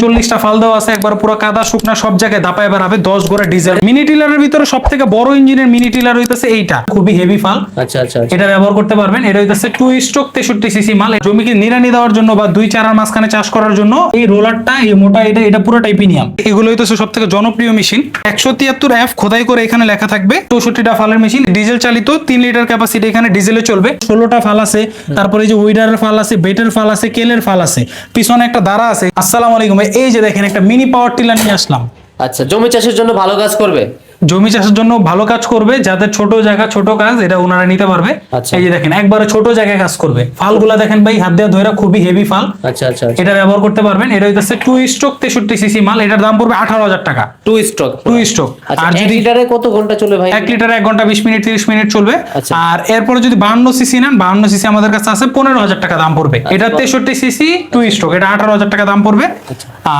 40টা ফাল দেওয়া আছে, একবার পুরো কাদা শুকনা সব জায়গায় দাপায় বেড়াবে, 10 গোড়া ডিজেল। মিনি টিলারের ভিতরে সবথেকে বড় ইঞ্জিনের মিনি টিলার হইতাছে এইটা, খুবই হেভি ফাল। আচ্ছা আচ্ছা এটা ব্যবহার করতে পারবেন। এটা হইতাছে 2 স্ট্রোক 63 সিসি মাল। জমিকে নিড়ানি দেওয়ার জন্য বা দুই চারার মাঝখানে চাষ করার জন্য এই রোলারটা, এই মোটা এটা পুরোটাই প্রিমিয়াম। এগুলো হইতাছে সবথেকে জনপ্রিয় মেশিন। 173F খোদাই করে এখানে লেখা থাকবে। 64টা ফালের মেশিন, ডিজেল চালিত, 3 লিটার ক্যাপাসিটি, এখানে ডিজেলে চলবে। 16টা ফাল আছে, তারপরে এই যে উইডারের ফাল আছে, বেটের ফাল আছে, কেলের ফাল আছে, পিছনে একটা দাঁড়া আছে। আসসালামু আলাইকুম ভাই, এই যে দেখেন একটা মিনি পাওয়ার টিলার নিয়ে আসলাম। আচ্ছা, জমি চাষের জন্য ভালো কাজ করবে। জমি চাষের জন্য ভালো কাজ করবে, যাদের ছোট জায়গা ছোট কাজ, এটা ওনারা নিতে পারবে। আচ্ছা। এই যে দেখেন একবারে ছোট জায়গায় কাজ করবে। ফালগুলা দেখেন ভাই, হাত দিয়ে ধরে, খুবই হেভি ফাল। আচ্ছা আচ্ছা এটা ব্যবহার করতে পারবেন। এটা হইতাছে 2 স্ট্রোক 63 সিসি মাল। এটার দাম পড়বে 18,000 টাকা। 2 স্ট্রোক 2 স্ট্রোক। আর যদি লিটারে কত ঘন্টা চলে ভাই? 1 লিটারে 1 ঘন্টা 20 মিনিট 30 মিনিট চলবে। আচ্ছা। আর এরপরে যদি 52 সিসি নেন, 52 সিসি আমাদের কাছে আছে 15,000 টাকা দাম পড়বে। এটা 63 সিসি 2 স্ট্রোক, এটা 18,000 টাকা দাম পড়বে।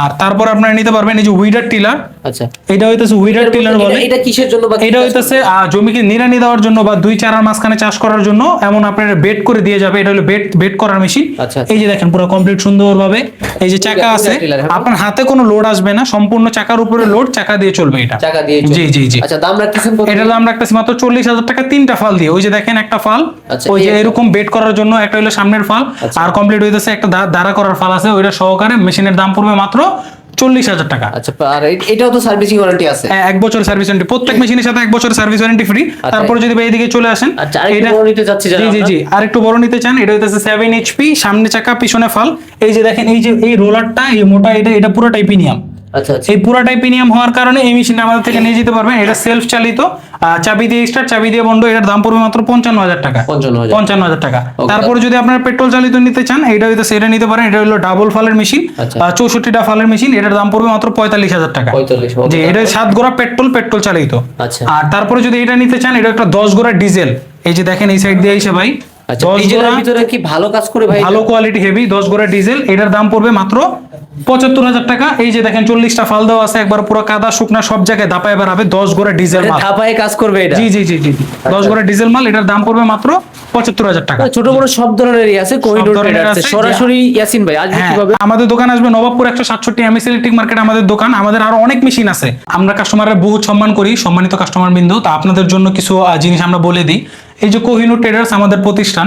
আর তারপর আপনারা নিতে পারবেন এই যে উইডার টিলার। আচ্ছা, এটা হইতাছে উইডার টিলার বলে। এটা কিসের জন্য? এটা হইতাছে জমিকে নিড়ানি দেওয়ার জন্য বা দুই চারার মাঝখানে চাষ করার জন্য, এমন আপনার বেড করে দিয়ে যাবে। এটা হলো বেড করার মেশিন। আচ্ছা। এই যে দেখেন পুরো কমপ্লিট সুন্দরভাবে। এই যে চাকা আছে, আপনার হাতে কোনো লোড আসবে না, সম্পূর্ণ চাকার উপরে লোড, চাকা দিয়ে চলবে এটা। চাকা দিয়ে চলবে। জি জি জি। আচ্ছা, দাম রাখতেছেন কত? এটা দাম রাখতেছি মাত্র 40,000 টাকা, 3টা ফাল দিয়ে। ওই যে দেখেন একটা ফাল, আচ্ছা, ওই যে এরকম বেড করার জন্য একটা হলো সামনের ফাল, আর কমপ্লিট হইতাছে একটা দাঁড়া করার ফাল আছে, ওইটা সহকারে মেশিনের দাম পড়বে মাত্র 40,000 টাকা। আচ্ছা, আর এটাও তো সার্ভিসিং ওয়ারেন্টি আছে? 1 বছরের সার্ভিস ওয়ারেন্টি, প্রত্যেক মেশিনের সাথে 1 বছরের সার্ভিস ওয়ারেন্টি ফ্রি। তারপরে যদি ভাই এদিকে চলে আসেন, আচ্ছা, আরেকটু বড় নিতে যাচ্ছি যারা জি জি জি, আরেকটু বড় নিতে চান, এটা হইতাছে 7 HP, সামনে চাকা পিছনে ফাল। এই যে দেখেন এই যে এই রোলারটা, এই মোটা, এটা পুরোটাই প্রিমিয়াম। আচ্ছা আচ্ছা। এই পুরাটাই প্রিমিয়াম হওয়ার কারণে এই মেশিনটা আমাদের থেকে নিয়ে যেতে পারবেন। এটা সেলফ চালিত, চাবি দিয়ে স্টার্ট, চাবি দিয়ে বন্ধ। এটার দাম পড়বে মাত্র 55,000 টাকা। 55,000 টাকা। তারপরে যদি আপনারা পেট্রোল চালিত নিতে চান, এটা হইতাছে, এটা নিতে পারেন। এটা হলো ডাবল ফালের মেশিন, 64টা ফালের মেশিন। এটার দাম পড়বে মাত্র 45,000 টাকা। 45, জি, এটা 7 গোড়া পেট্রোল চালিত। আচ্ছা। আর তারপরে যদি এটা নিতে চান, এটা একটা 10 গোড়া ডিজেল। এই যে দেখেন এই সাইড দিয়ে এসে ভাই, আচ্ছা, ডিজেলের ভিতরে কি ভালো কাজ করে ভাই? ভালো কোয়ালিটি হেভি 10 গোড়া ডিজেল। এটার দাম পড়বে মাত্র 75,000 টাকা। এই যে দেখেন 40টা ফাল দেওয়া আছে, একবার পুরো কাদা শুকনা সব জায়গায় দাপায় বেড়াবে, 10 গোড়া ডিজেল মাল। ধাপায় কাজ করবে এটা? জি জি জি জি, 10 গোড়া ডিজেল মাল। এটার দাম পড়বে মাত্র 75,000 টাকা। ছোট বড় সব ধরনেরই আছে, কোহিনূর ট্রেডার আছে। সরাসরি ইয়াসিন ভাই আসবে কিভাবে? আমাদের দোকান আসবে নবাবপুর 167 এমএস ইলেকট্রিক মার্কেট আমাদের দোকান। আমাদের আরো অনেক মেশিন আছে। আমরা কাস্টমারের বহুত সম্মান করি, সম্মানিত কাস্টমার বিন্দু। তা আপনাদের জন্য কিছু জিনিস আমরা বলে দিই। এই যে কোহিনূর ট্রেডার্স আমাদের প্রতিষ্ঠান,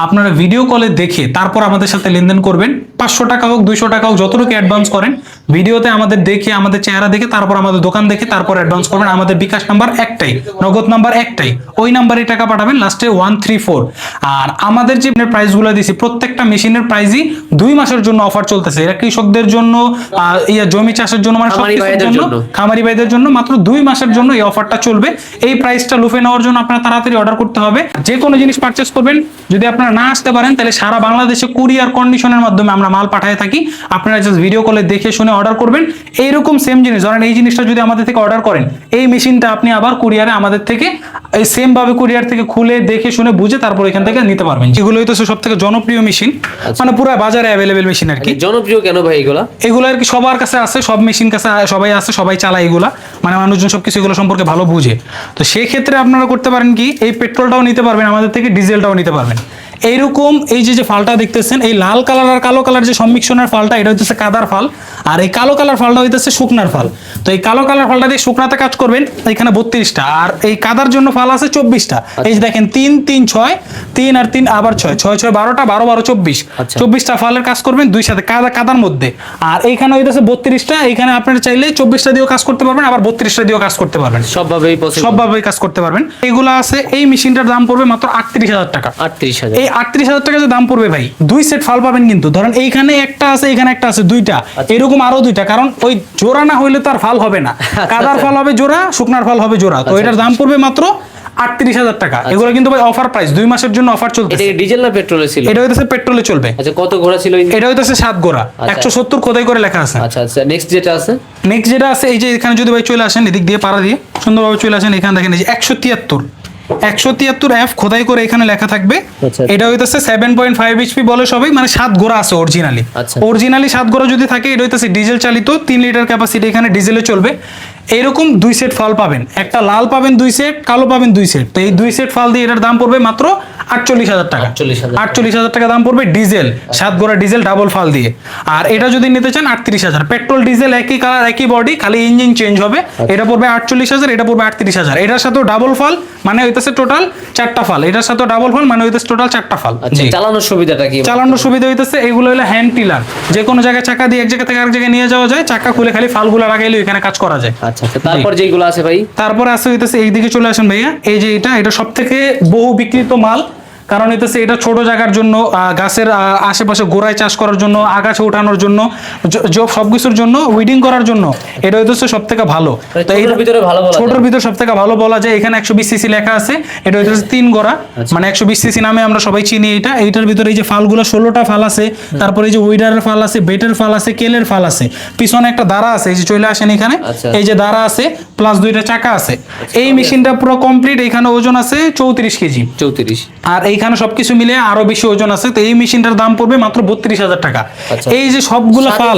আপনারা ভিডিও কলে দেখে তারপর আমাদের সাথে লেনদেন করবেন। 500 টাকা হোক 200 টাকা হোক, যতটুকু অ্যাডভান্স করেন, ভিডিওতে আমাদের দেখে, আমাদের চেহারা দেখে, তারপর আমাদের দোকান দেখে তারপর অ্যাডভান্স করবেন। আমাদের বিকাশ নাম্বার একটাই, নগদ নাম্বার একটাই, ওই নাম্বারে টাকা পাঠাবেন, লাস্টে 134। আর আমাদের যে প্রাইসগুলো দিছি, প্রত্যেকটা মেশিনের প্রাইসই 2 মাসের জন্য অফার চলতেছে। এটা কৃষকদের জন্য, জমি চাষের জন্য, মানে সবকিছুর জন্য, খামারি ভাইদের জন্য মাত্র 2 মাসের জন্য এই অফারটা চলবে। এই প্রাইসটা লুফে নেওয়ার জন্য আপনারা তাড়াতাড়ি অর্ডার করতে হবে। যে কোনো জিনিস পারচেজ করবেন, যদি আপনারা না আসতে পারেন, তাহলে সারা বাংলাদেশে কুরিয়ার কন্ডিশনের মাধ্যমে আমরা মাল পাঠিয়ে থাকি। আপনারা জাস্ট ভিডিও কলে দেখে শুনে অর্ডার করবেন। এইরকম সেম জিনিস, ধরেন এই জিনিসটা যদি আমাদের থেকে অর্ডার করেন, এই মেশিনটা আপনি আবার কুরিয়ারে আমাদের থেকে এই সেম ভাবে কুরিয়ার থেকে খুলে দেখে শুনে বুঝে তারপর এখান থেকে নিতে পারবেন। এগুলোই তো সব থেকে জনপ্রিয় মেশিন, মানে পুরো বাজারে অ্যাভেলেবেল মেশিন আর কি। জনপ্রিয় কেন ভাই এগুলা? এগুলো আর কি সবার কাছে আছে, সব মেশিন কাছে সবাই আছে, সবাই চালায় এগুলা, মানে মানুষজন সবকিছু এগুলো সম্পর্কে ভালো বুঝে। তো সেই ক্ষেত্রে আপনারা করতে পারেন কি, এই পেট্রোলটাও নিতে পারবেন আমাদের থেকে, ডিজেলটাও নিতে পারবেন। এইরকম এই যে ফালটা দেখতেছেন, এই লাল কালার আর কালো কালার যে সম্মিশ্রণের ফালটা, এটা হচ্ছে কাদার ফাল। আর এই কালো কালার ফালটা হইতেছে শুকনার ফাল। তো এই কালো কালার ফালটা দিয়ে শুকনাতে কাজ করবেন, এখানে 32টা। আর এই কাদার জন্য ফাল আছে 24টা। এই যে দেখেন 3 3 6, 3 আর 3 আবার 6 6 6 12টা, 12 12 24, 24টা ফালের কাজ করবেন দুই সাথে, কাদার মধ্যে। আর এইখানে হইতেছে 32টা। এইখানে আপনারা চাইলে 24টা দিয়েও কাজ করতে পারবেন, আবার 32টা দিয়েও কাজ করতে পারবেন। সবভাবেই কাজ করতে পারবেন। এগুলো আছে। এই মেশিনটার দাম পড়বে মাত্র 38,000 টাকা। 38,000। এই 38,000 টাকা যে দাম পড়বে ভাই, 2 সেট ফাল পাবেন কিন্তু। ধরেন এইখানে একটা আছে, এখানে একটা আছে, 2টা, এরকম আরো 2টা। কারণ ওই জোড়া না হইলে তো আর ফাল হবে না। কাদার ফাল হবে জোড়া, শুকনার ফাল হবে জোড়া। তো এটার দাম পড়বে মাত্র 38,000 টাকা। এগুলো কিন্তু ভাই অফার প্রাইস, 2 মাসের জন্য অফার চলতেছে। এটা ডিজেল না পেট্রোলে ছিল? এটা হইতাছে পেট্রোলে চলবে। আচ্ছা, কত ঘোড়া ছিল? এটা হইতাছে 7 গোড়া, 170 খোদাই করে লেখা আছে। আচ্ছা আচ্ছা। নেক্সট যেটা আছে, এই যে এখানে যদি ভাই চলে আসেন, এদিক দিয়ে পাড়া দিয়ে সুন্দরভাবে চলে আসেন, এখানে দেখেন এই যে 173F খোদাই করে এখানে লেখা থাকবে। এটা হইতাছে 7.5 HP বলে সবাই, মানে 7 গোড়া আছে অরিজিনালি। 7 গোড়া যদি থাকে, এটা হইতাছে ডিজেল চালিত, 3 লিটার ক্যাপাসিটি, এখানে ডিজেলে চলবে। এইরকম 2 সেট ফাল পাবেন, একটা লাল পাবেন 2 সেট, কালো পাবেন 2 সেট। তো এই 2 সেট ফাল দিয়ে এটার দাম পড়বে মাত্র 48,000 টাকা। 48,000 টাকা দাম পড়বে ডিজেল, 7 গোড়া ডিজেল ডাবল ফাল দিয়ে। আর এটা যদি নিতে চান 38,000, পেট্রোল ডিজেল একই কালার একই বডি, খালি ইঞ্জিন চেঞ্জ হবে। এটা পড়বে 48,000, এটা পড়বে 38,000। এটার সাথে ডাবল ফাল মানে হইতেছে টোটাল 4টা ফাল, এটার সাথে ডাবল ফাল মানে হইতেছে টোটাল 4টা ফাল। জি, চালানোর সুবিধাটা কি? চালানোর সুবিধা হইতেছে এগুলো হলো হ্যান্ড টিলার, যে কোনো জায়গায় চাকা দিয়ে এক জায়গা থেকে আরেক জায়গায় নিয়ে যাওয়া যায়, চাকা খুলে খালি ফালগুলো লাগাইলে এখানে কাজ করা যায়। আচ্ছা, তারপর যেগুলো আছে ভাই? তারপরে আছে হইতেছে এইদিকে চলে আসেন ভাইয়া, এই যে এটা সবথেকে বহু বিক্রিত মাল, কারণ হইতেছে এটা ছোট জায়গার জন্য, গাছের আশেপাশে গোড়ায় চাষ করার জন্য, আগাছা ওঠানোর জন্য, সবকিছুর জন্য, উইডিং করার জন্য এটা হইতেছে সবথেকে ভালো। তো এটার ভিতরে ভালো বলা যায়, ছোটর ভিতরে সবথেকে ভালো বলা যায়। এখানে 120 সিসি লেখা আছে, এটা হইতেছে 3 গোড়া, মানে 120 সিসি নামে আমরা সবাই চিনি এটা। এইটার ভিতরে এই যে ফালগুলো 16টা ফাল আছে, তারপরে এই যে উইডারের ফাল আছে, বেটের ফাল আছে, কেলের ফাল আছে, পিছনে একটা দাঁড়া আছে, এই যে চলে আসেন এখানে, এই যে দাঁড়া আছে, প্লাস 2টা চাকা আছে। এই মেশিনটা পুরো কমপ্লিট। এখানে ওজন আছে 34 কেজি, 34। আর এইখানে সবকিছু মিলে আরো বেশি ওজন আছে। তো এই মেশিনটার দাম পড়বে মাত্র 32,000 টাকা। এই যে সবগুলা ফাল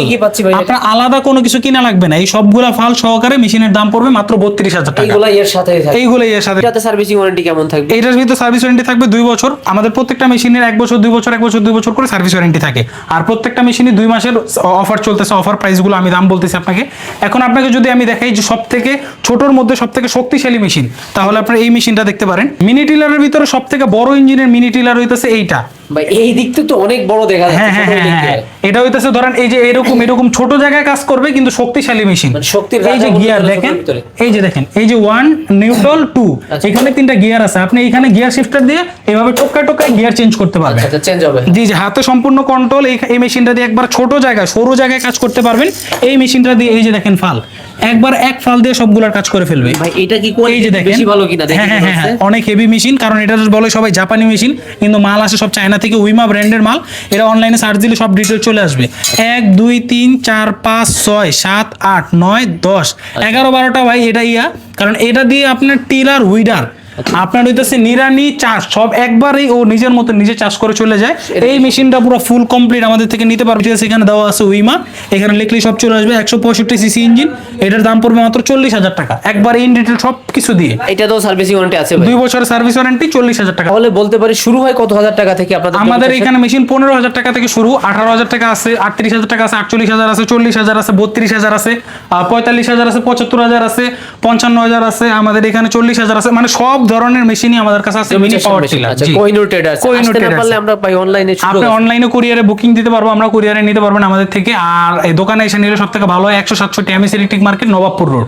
আপনার আলাদা কোনো কিছু কিনা লাগবে না, এই সবগুলা ফাল সহকারে মেশিনের দাম পড়বে মাত্র 32,000 টাকা। এইগুলা এর সাথে থাকবে, এইগুলো এর সাথে। এটাতে সার্ভিসিং ওয়ারেন্টি কেমন থাকবে? এটার ভিতরে সার্ভিস ওয়ারেন্টি থাকবে 2 বছর। আমাদের প্রত্যেকটা মেশিনের 1 বছর 2 বছর 1 বছর 2 বছর করে সার্ভিস ওয়ারেন্টি থাকে। আর প্রত্যেকটা মেশিনে 2 মাসের অফার চলতেছে। অফার প্রাইসগুলো আমি দাম বলতেছি আপনাকে। এখন আপনাকে যদি আমি দেখাই যে সবথেকে ছোটর মধ্যে সবথেকে শক্তিশালী মেশিন, তাহলে আপনারা এই মেশিনটা দেখতে পারেন। মিনি টিলারের ভিতরে সবথেকে বড় ইঞ্জিনের মিনি টিলার হইতেছে এইটা ভাই। এই দিকটা তো অনেক বড় দেখা যাচ্ছে। হ্যাঁ, এটা হইতেছে ধরেন এই যে এরকম ছোট জায়গায় কাজ করবে কিন্তু শক্তিশালী মেশিন। এই যে গিয়ার দেখেন, এই যে দেখেন, এই যে 1 নিউট্রাল 2, এখানে 3টা গিয়ার আছে। আপনি এখানে গিয়ার শিফটার দিয়ে এভাবে টোকায় গিয়ার চেঞ্জ করতে পারবেন। আচ্ছা, চেঞ্জ হবে। জি, হাতে সম্পূর্ণ কন্ট্রোল। এই মেশিনটা দিয়ে একবার ছোট জায়গায় সরু জায়গায় কাজ করতে পারবেন। এই মেশিনটা দিয়ে এই যে দেখেন ফাল, একবার এক ফাল দিয়ে সবগুলোর কাজ করে ফেলবে। ভাই এটা কি কোয়ালিটি বেশি ভালো কিনা দেখেন? হ্যাঁ, অনেক হেভি মেশিন, কারণ এটা বলে সবাই জাপানি মেশিন, কিন্তু মাল আসে সব চায়না থেকে, উইমা ব্র্যান্ডের মাল। এটা অনলাইনে সার্চ দিলে সব ডিটেইলস চলে আসবে। 1 2 3 4 5 6 7 8 9 10 11 12টা ভাই এটা কারণ এটা দিয়ে আপনার টিলার উইডার আপনার হইতেছে নিরানি চাষ সব একবারই ও নিজের মতো নিজে চাষ করে চলে যায়। এই মেশিনটা পুরো ফুল কমপ্লিট আমাদের থেকে নিতে পারবে। এখানে দেওয়া আছে উইমা, এখানে লিখলেই সব চলে আসবে। 165 সিসি ইঞ্জিন, এটার দাম পড়বে মাত্র 40,000 টাকা, একবার ইন ডিটেইল সব কিছু দিয়ে। এটা তো সার্ভিসিং ওয়ারেন্টি আছে ভাই? 2 বছরের সার্ভিস ওয়ারেন্টি, 40,000 টাকা। তাহলে বলতে পারি শুরু হয় কত হাজার টাকা থেকে আপনাদের? আমাদের এখানে মেশিন 15,000 টাকা থেকে শুরু, 18,000 টাকা আছে, 38,000 টাকা আছে, 48,000 আছে, 40,000 আছে, 32,000 আছে, 45,000 আছে, 75,000 আছে, 55,000 আছে। আমাদের এখানে 40,000 আছে, মানে সব ধরনের মেশিনই আমাদের কাছে আছে। Mini power tiller. আচ্ছা, কোহিনূর ট্রেডার্স। আসতে না পারলে আমরা ভাই অনলাইনে আপনি অনলাইনে কুরিয়ারে বুকিং দিতে পারবো, আমরা কুরিয়ারে নিতে পারবেন আমাদের থেকে। আর এই দোকানে এসে নিলে সবথেকে ভালো হয় 167 MS electric market, Nawabpur road.